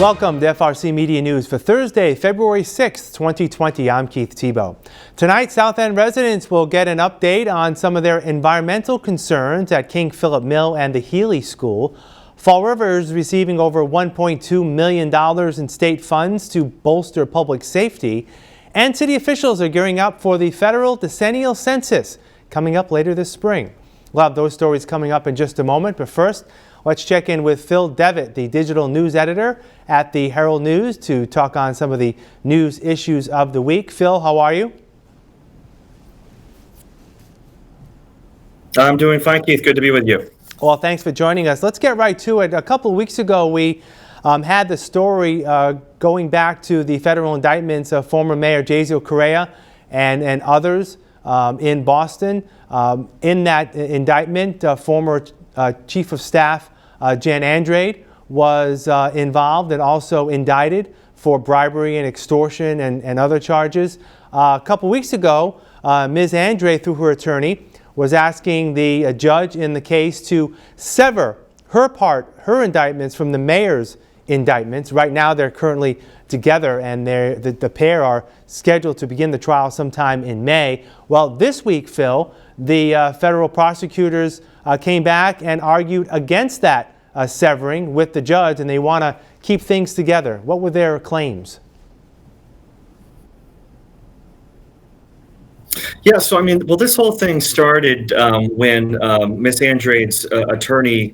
Welcome to FRCmedia News for Thursday, February 6, 2020. I'm Keith Tebow. Tonight, South End residents will get an update on some of their environmental concerns at King Philip Mill and the Healy School. Fall River is receiving over $1.2 million in state funds to bolster public safety. And city officials are gearing up for the federal decennial census coming up later this spring. We'll have those stories coming up in just a moment, but first, let's check in with Phil Devitt, the digital news editor at the Herald News, to talk on some of the news issues of the week. Phil, how are you? I'm doing fine, Keith. Good to be with you. Well, thanks for joining us. Let's get right to it. A couple of weeks ago, we had the story going back to the federal indictments of former Mayor Jazio Correa and others in Boston. In that indictment, former Chief of Staff Jan Andrade was involved and also indicted for bribery and extortion and other charges. A couple weeks ago, Ms. Andrade, through her attorney, was asking the judge in the case to sever her indictments from the mayor's indictments. Right now, they're currently together, and the pair are scheduled to begin the trial sometime in May. Well, this week, Phil, the federal prosecutors came back and argued against that severing with the judge, and they want to keep things together. What were their claims? Yeah, so I mean, well, this whole thing started when Ms. Andrade's attorney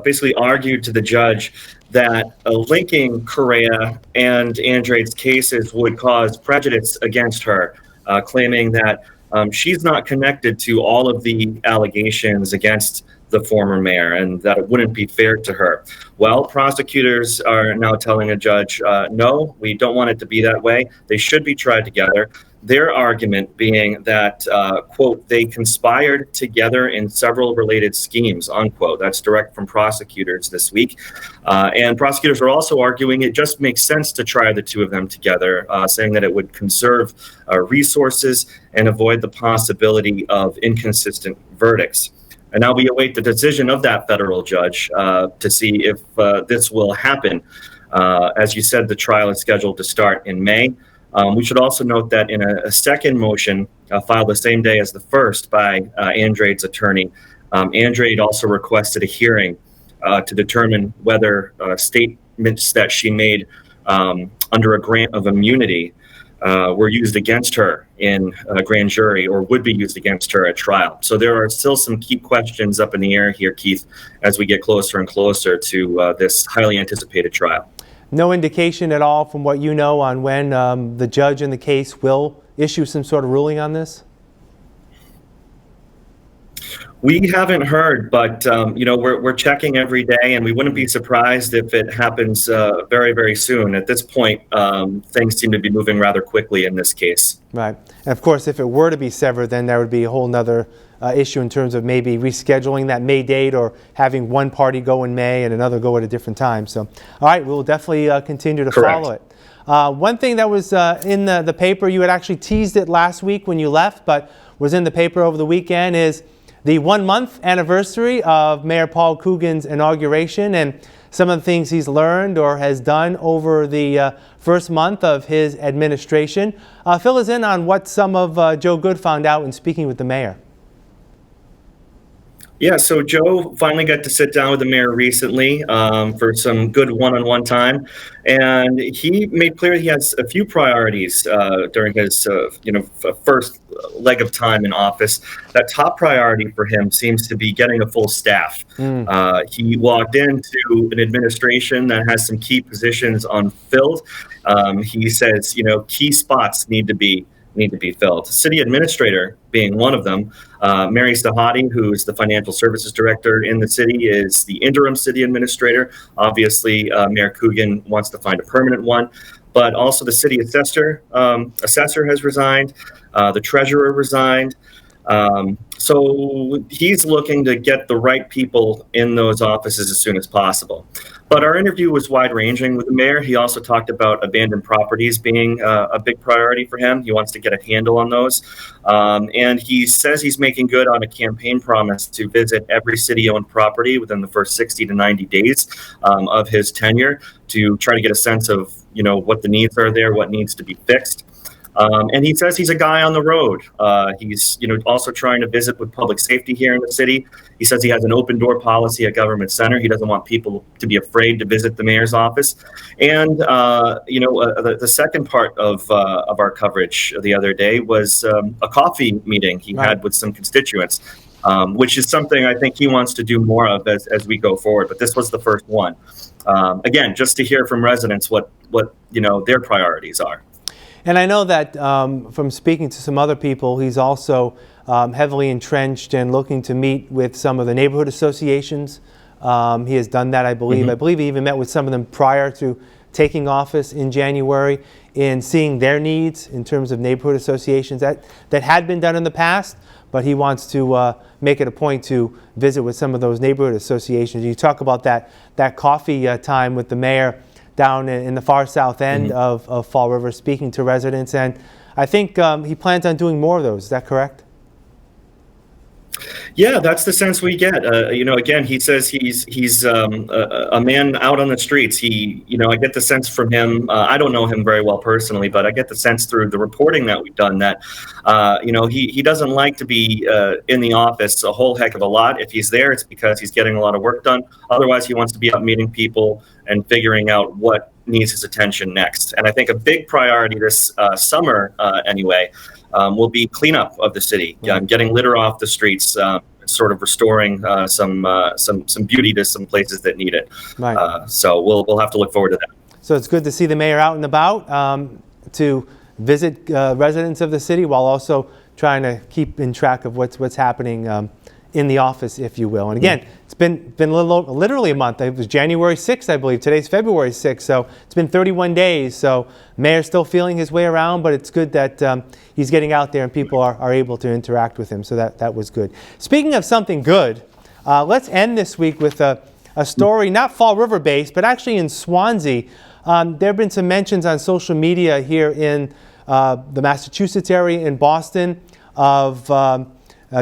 basically argued to the judge that linking Correa and Andrade's cases would cause prejudice against her, claiming that she's not connected to all of the allegations against the former mayor and that it wouldn't be fair to her. Well, prosecutors are now telling a judge, no, we don't want it to be that way. They should be tried together. Their argument being that, quote, they conspired together in several related schemes, unquote. That's direct from prosecutors this week. And prosecutors are also arguing it just makes sense to try the two of them together, saying that it would conserve resources and avoid the possibility of inconsistent verdicts. And now we await the decision of that federal judge to see if this will happen. As you said, the trial is scheduled to start in May. We should also note that in a second motion filed the same day as the first by Andrade's attorney, Andrade also requested a hearing to determine whether statements that she made under a grant of immunity were used against her in a grand jury or would be used against her at trial. So there are still some key questions up in the air here, Keith, as we get closer and closer to this highly anticipated trial. No indication at all from what you know on when the judge in the case will issue some sort of ruling on this? We haven't heard, but we're checking every day, and we wouldn't be surprised if it happens very, very soon. At this point, things seem to be moving rather quickly in this case. Right. And of course, if it were to be severed, then there would be a whole nother issue in terms of maybe rescheduling that May date or having one party go in May and another go at a different time. So, all right, we'll definitely continue to follow it. One thing that was in the paper, you had actually teased it last week when you left, but was in the paper over the weekend, is the 1-month anniversary of Mayor Paul Coogan's inauguration and some of the things he's learned or has done over the first month of his administration. Fill us in on what some of Joe Good found out when speaking with the mayor. Yeah, so Joe finally got to sit down with the mayor recently for some good one-on-one time, and he made clear he has a few priorities during his first leg of time in office. That top priority for him seems to be getting a full staff. He walked into an administration that has some key positions unfilled. He says, key spots need to be filled. City administrator being one of them. Mary Sahadi, who is the financial services director in the city, is the interim city administrator. Obviously, Mayor Coogan wants to find a permanent one, but also the city assessor has resigned. The treasurer resigned. So he's looking to get the right people in those offices as soon as possible. But our interview was wide ranging with the mayor. He also talked about abandoned properties being a big priority for him. He wants to get a handle on those. And he says he's making good on a campaign promise to visit every city-owned property within the first 60 to 90 days of his tenure to try to get a sense of, what the needs are there, what needs to be fixed. And he says he's a guy on the road. He's, also trying to visit with public safety here in the city. He says he has an open door policy at Government Center. He doesn't want people to be afraid to visit the mayor's office. And the second part of our coverage the other day was a coffee meeting he had with some constituents, which is something I think he wants to do more of as we go forward. But this was the first one. Again, just to hear from residents what their priorities are. And I know that from speaking to some other people, he's also heavily entrenched and looking to meet with some of the neighborhood associations. He has done that, I believe. I believe he even met with some of them prior to taking office in January in seeing their needs in terms of neighborhood associations. That had been done in the past, but he wants to make it a point to visit with some of those neighborhood associations. You talk about that coffee time with the mayor down in the far south end of Fall River, speaking to residents, and I think he plans on doing more of those. Is that correct? Yeah, that's the sense we get. Again, he says he's a man out on the streets. I get the sense from him. I don't know him very well personally, but I get the sense through the reporting that we've done that, he doesn't like to be in the office a whole heck of a lot. If he's there, it's because he's getting a lot of work done. Otherwise, he wants to be out meeting people and figuring out what needs his attention next. And I think a big priority this summer, will be cleanup of the city, getting litter off the streets, sort of restoring some beauty to some places that need it. Right. So we'll have to look forward to that. So it's good to see the mayor out and about to visit residents of the city while also trying to keep in track of what's happening in the office, if you will. And again, it's been literally a month. It was January 6th, I believe. Today's February 6th, so it's been 31 days. So mayor's still feeling his way around, but it's good that he's getting out there and people are able to interact with him. So that was good. Speaking of something good, let's end this week with a story, not Fall River based, but actually in Swansea. There have been some mentions on social media here in the Massachusetts area, in Boston, of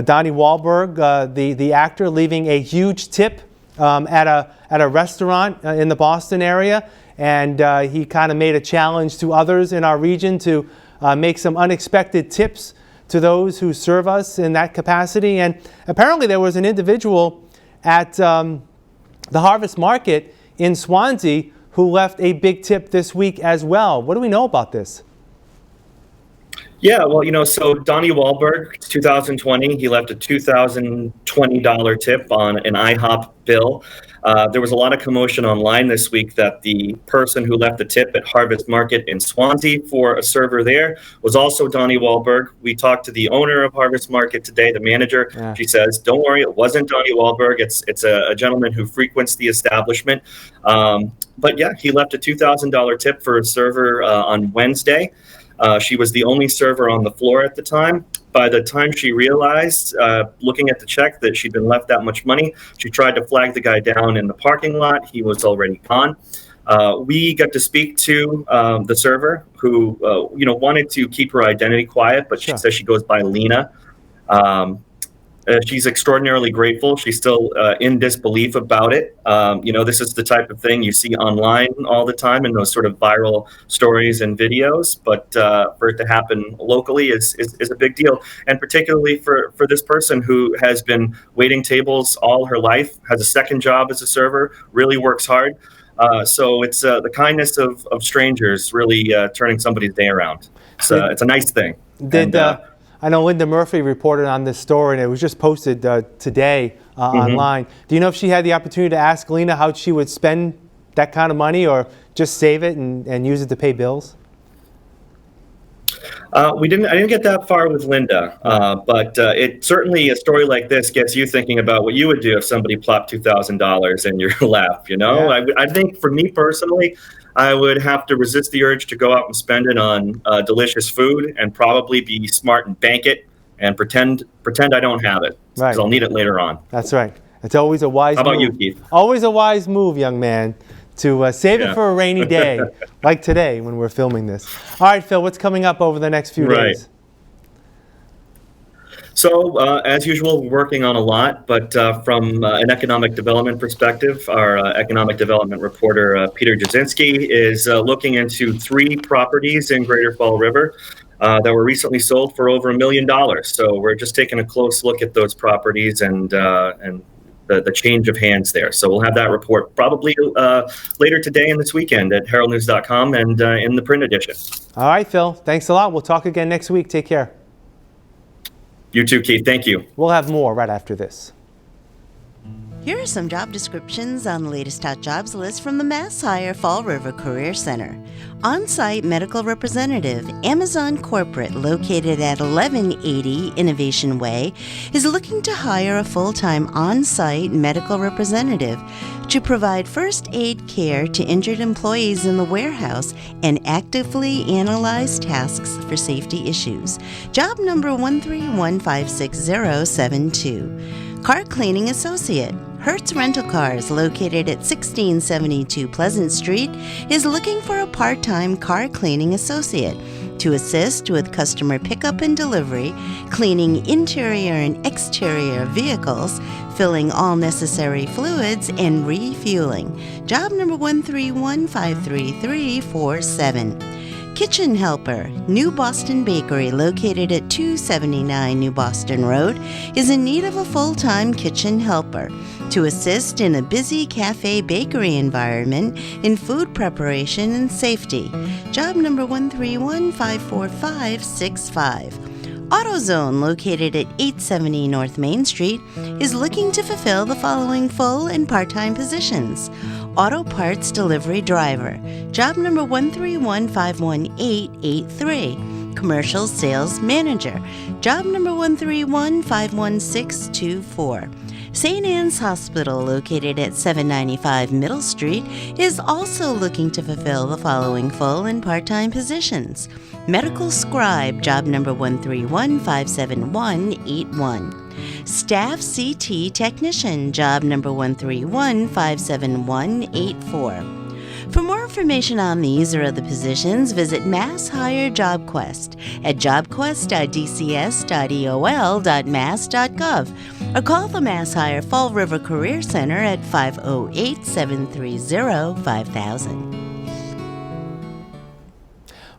Donnie Wahlberg, the actor, leaving a huge tip at a restaurant in the Boston area, and he kind of made a challenge to others in our region to make some unexpected tips to those who serve us in that capacity. And apparently there was an individual at the Harvest Market in Swansea who left a big tip this week as well. What do we know about this? Yeah, well, so Donnie Wahlberg, 2020, he left a $2,020 tip on an IHOP bill. There was a lot of commotion online this week that the person who left the tip at Harvest Market in Swansea for a server there was also Donnie Wahlberg. We talked to the owner of Harvest Market today, the manager. Yeah. She says, don't worry, it wasn't Donnie Wahlberg. It's a gentleman who frequents the establishment. But yeah, he left a $2,000 tip for a server on Wednesday. She was the only server on the floor at the time. By the time she realized, looking at the check, that she'd been left that much money, she tried to flag the guy down in the parking lot. He was already gone. We got to speak to the server who, wanted to keep her identity quiet, but she says she goes by Lena. She's extraordinarily grateful. She's still in disbelief about it. This is the type of thing you see online all the time in those sort of viral stories and videos. But for it to happen locally is a big deal. And particularly for this person who has been waiting tables all her life, has a second job as a server, really works hard. So it's the kindness of strangers really turning somebody's day around. So it's a nice thing. I know Linda Murphy reported on this story, and it was just posted today online. Do you know if she had the opportunity to ask Lena how she would spend that kind of money, or just save it and use it to pay bills? I didn't get that far with Linda, but it certainly, a story like this gets you thinking about what you would do if somebody plopped $2,000 in your lap. Yeah. I think for me personally, I would have to resist the urge to go out and spend it on delicious food, and probably be smart and bank it and pretend I don't have it, because Right. I'll need it later on. That's right. It's always a wise How move. about you, Keith? Always a wise move, young man, to save it Yeah. for a rainy day, like today when we're filming this. All right, Phil, what's coming up over the next few Right. days? So, as usual, we're working on a lot, but from an economic development perspective, our economic development reporter, Peter Jasinski, is looking into 3 properties in Greater Fall River that were recently sold for over $1 million. So we're just taking a close look at those properties and the change of hands there. So we'll have that report probably later today and this weekend at heraldnews.com and in the print edition. All right, Phil, thanks a lot. We'll talk again next week. Take care. You too, Keith. Thank you. We'll have more right after this. Here are some job descriptions on the latest hot jobs list from the Mass Hire Fall River Career Center. On-site medical representative, Amazon Corporate, located at 1180 Innovation Way, is looking to hire a full-time on-site medical representative to provide first aid care to injured employees in the warehouse and actively analyze tasks for safety issues. Job number 1315672. Car cleaning associate. Hertz Rental Cars, located at 1672 Pleasant Street, is looking for a part-time car cleaning associate to assist with customer pickup and delivery, cleaning interior and exterior vehicles, filling all necessary fluids, and refueling. Job number 1315347. Kitchen helper. New Boston Bakery, located at 279 New Boston Road, is in need of a full-time kitchen helper to assist in a busy cafe bakery environment in food preparation and safety. Job number 1315465. AutoZone, located at 870 North Main Street, is looking to fulfill the following full and part-time positions. Auto parts delivery driver. Job number 1315188. Commercial sales manager. Job number 131511624. St. Anne's Hospital, located at 795 Middle Street, is also looking to fulfill the following full and part-time positions. Medical scribe, job number 1315781. Staff CT technician, job number 1315784. For more information on these or other positions, visit Mass Hire JobQuest at jobquest.dcs.eol.mass.gov or call the Mass Hire Fall River Career Center at 508-730-5000.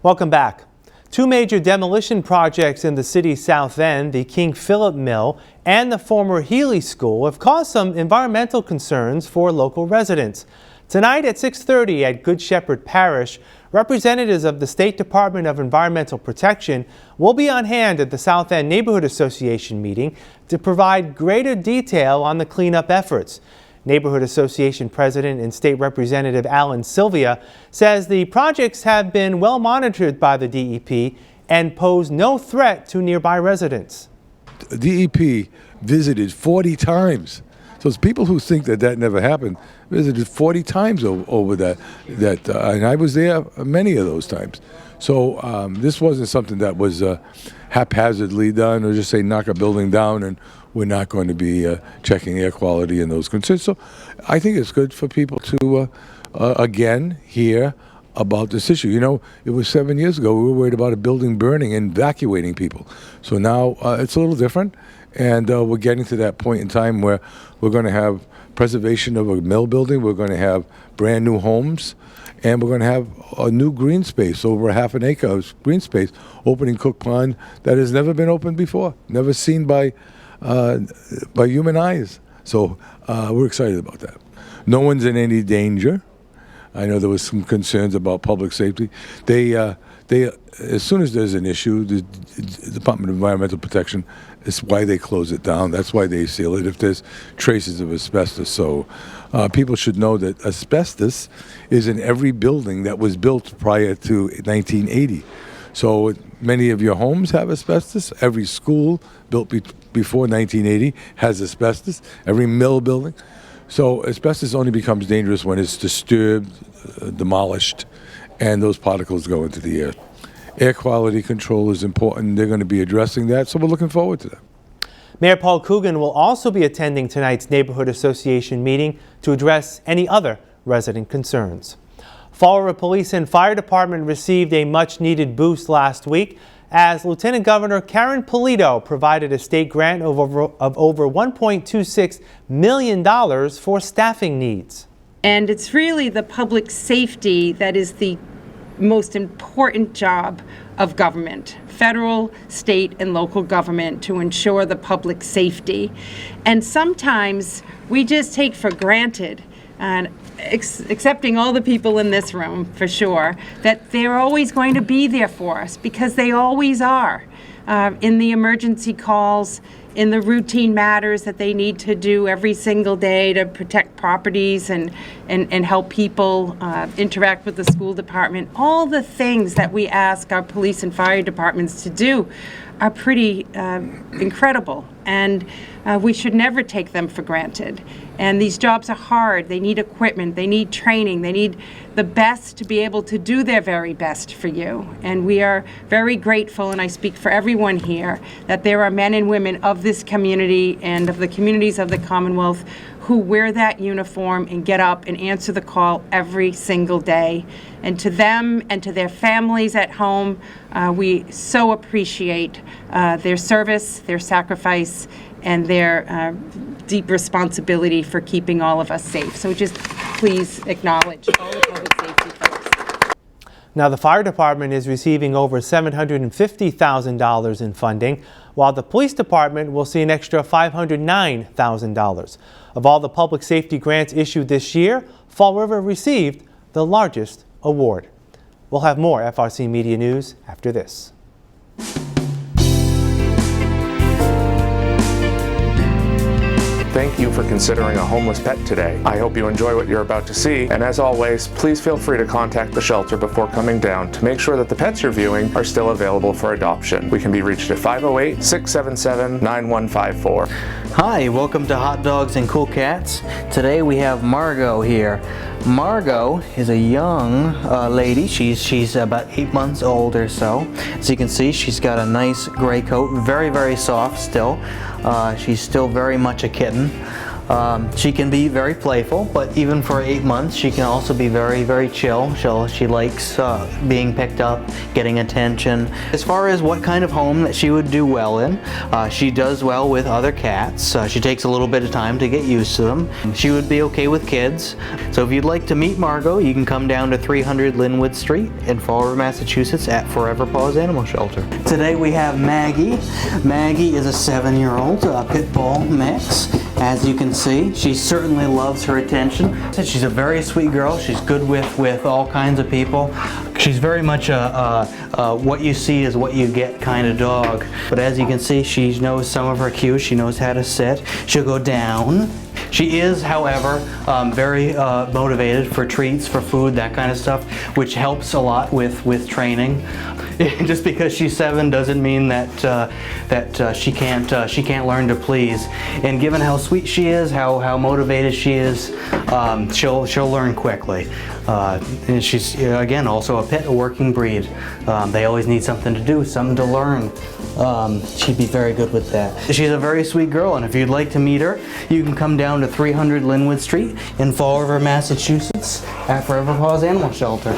Welcome back. 2 major demolition projects in the city's south end, the King Philip Mill and the former Healy School, have caused some environmental concerns for local residents. Tonight at 6:30 at Good Shepherd Parish, representatives of the State Department of Environmental Protection will be on hand at the South End Neighborhood Association meeting to provide greater detail on the cleanup efforts. Neighborhood Association President and State Representative Alan Sylvia says the projects have been well monitored by the DEP and pose no threat to nearby residents. DEP visited 40 times. So it's people who think that that never happened, visited 40 times over that, and I was there many of those times. So this wasn't something that was haphazardly done, or just say knock a building down and we're not going to be checking air quality and those concerns. So I think it's good for people to, again, hear about this issue. You know, it was 7 years ago we were worried about a building burning and evacuating people. So now it's a little different, and we're getting to that point in time where we're going to have preservation of a mill building, we're going to have brand new homes, and we're going to have a new green space, over a half an acre of green space, opening Cook Pond that has never been opened before, never seen by human eyes. So we're excited about that. No one's in any danger. I know there was some concerns about public safety. They as soon as there's an issue, the Department of Environmental Protection is why they close it down. That's why they seal it if there's traces of asbestos. So people should know that asbestos is in every building that was built prior to 1980. So many of your homes have asbestos. Every school built before 1980 has asbestos. Every mill building. So asbestos only becomes dangerous when it's disturbed, demolished, and those particles go into the air. Air quality control is important. They're going to be addressing that, so we're looking forward to that. Mayor Paul Coogan will also be attending tonight's Neighborhood Association meeting to address any other resident concerns. Fall River Police and Fire Department received a much-needed boost last week as Lieutenant Governor Karen Polito provided a state grant of over $1.26 million for staffing needs. And it's really the public safety that is the most important job of government, federal, state, and local government, to ensure the public safety. And sometimes we just take for granted, and accepting all the people in this room for sure, that they're always going to be there for us, because they always are. In the emergency calls, in the routine matters that they need to do every single day to protect properties and help people interact with the school department. All the things that we ask our police and fire departments to do are pretty incredible, and we should never take them for granted. And these jobs are hard. They need equipment, they need training, they need the best to be able to do their very best for you. And we are very grateful, and I speak for everyone here, that there are men and women of this community and of the communities of the Commonwealth who wear that uniform and get up and answer the call every single day. And to them and to their families at home, we so appreciate their service, their sacrifice, and their deep responsibility for keeping all of us safe. So just please acknowledge all the public safety folks. Now, the fire department is receiving over $750,000 in funding, while the police department will see an extra $509,000. Of all the public safety grants issued this year, Fall River received the largest award. We'll have more FRC Media News after this. Thank you for considering a homeless pet today. I hope you enjoy what you're about to see, and as always, please feel free to contact the shelter before coming down to make sure that the pets you're viewing are still available for adoption. We can be reached at 508-677-9154. Hi, welcome to Hot Dogs and Cool Cats. Today we have Margot here. Margot is a young lady. She's about 8 months old or so. As you can see, she's got a nice gray coat, very, very soft still. She's still very much a kitten. She can be very playful, but even for 8 months, she can also be very, very chill. She likes being picked up, getting attention. As far as what kind of home that she would do well in, she does well with other cats. She takes a little bit of time to get used to them. She would be okay with kids. So if you'd like to meet Margot, you can come down to 300 Linwood Street in Fall River, Massachusetts at Forever Paws Animal Shelter. Today we have Maggie. Maggie is a 7-year-old pit bull mix. As you can see, she certainly loves her attention. She's a very sweet girl. She's good with all kinds of people. She's very much a what you see is what you get kind of dog. But as you can see, she knows some of her cues. She knows how to sit. She'll go down. She is, however, very motivated for treats, for food, that kind of stuff, which helps a lot with training. Just because she's 7 doesn't mean that she can't learn to please. And given how sweet she is, how motivated she is, she'll learn quickly. And she's again also a pet, a working breed. They always need something to do, something to learn. She'd be very good with that. She's a very sweet girl, and if you'd like to meet her, you can come down to 300 Linwood Street in Fall River, Massachusetts at Forever Paws Animal Shelter.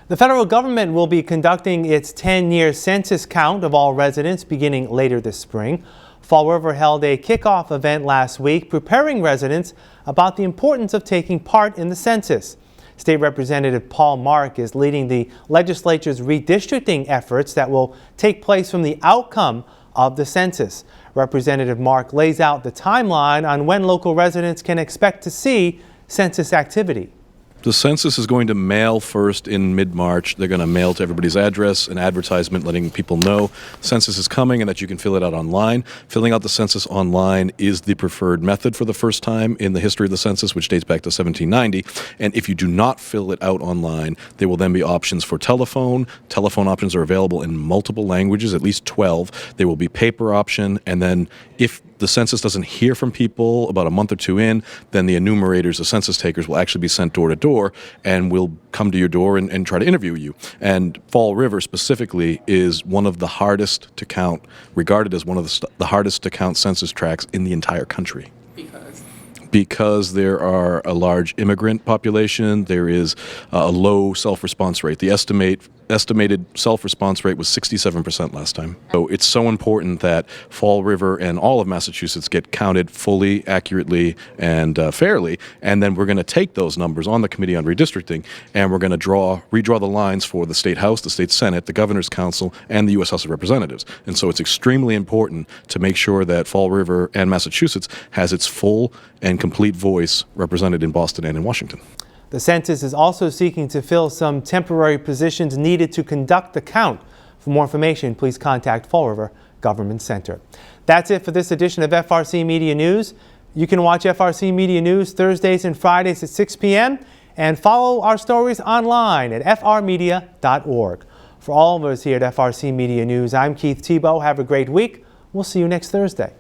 The federal government will be conducting its 10-year census count of all residents beginning later this spring. Fall River held a kickoff event last week preparing residents about the importance of taking part in the census. State Representative Paul Mark is leading the legislature's redistricting efforts that will take place from the outcome of the census. Representative Mark lays out the timeline on when local residents can expect to see census activity. The census is going to mail first in mid-March. They're going to mail to everybody's address an advertisement letting people know census is coming and that you can fill it out online. Filling out the census online is the preferred method for the first time in the history of the census, which dates back to 1790. And if you do not fill it out online, there will then be options for telephone. Telephone options are available in multiple languages, at least 12. There will be paper option, and then if the census doesn't hear from people about a month or two in, then the enumerators, the census takers, will actually be sent door to door and will come to your door and try to interview you. And Fall River specifically is one of the hardest to count, regarded as one of the hardest to count census tracts in the entire country. Because there are a large immigrant population, there is a low self-response rate. The estimated self-response rate was 67% last time. So it's so important that Fall River and all of Massachusetts get counted fully, accurately, and fairly. And then we're going to take those numbers on the Committee on Redistricting, and we're going to redraw the lines for the State House, the State Senate, the Governor's Council, and the U.S. House of Representatives. And so it's extremely important to make sure that Fall River and Massachusetts has its full and complete voice represented in Boston and in Washington. The census is also seeking to fill some temporary positions needed to conduct the count. For more information, please contact Fall River Government Center. That's it for this edition of FRC Media News. You can watch FRC Media News Thursdays and Fridays at 6 p.m. and follow our stories online at frmedia.org. For all of us here at FRC Media News, I'm Keith Tebow. Have a great week. We'll see you next Thursday.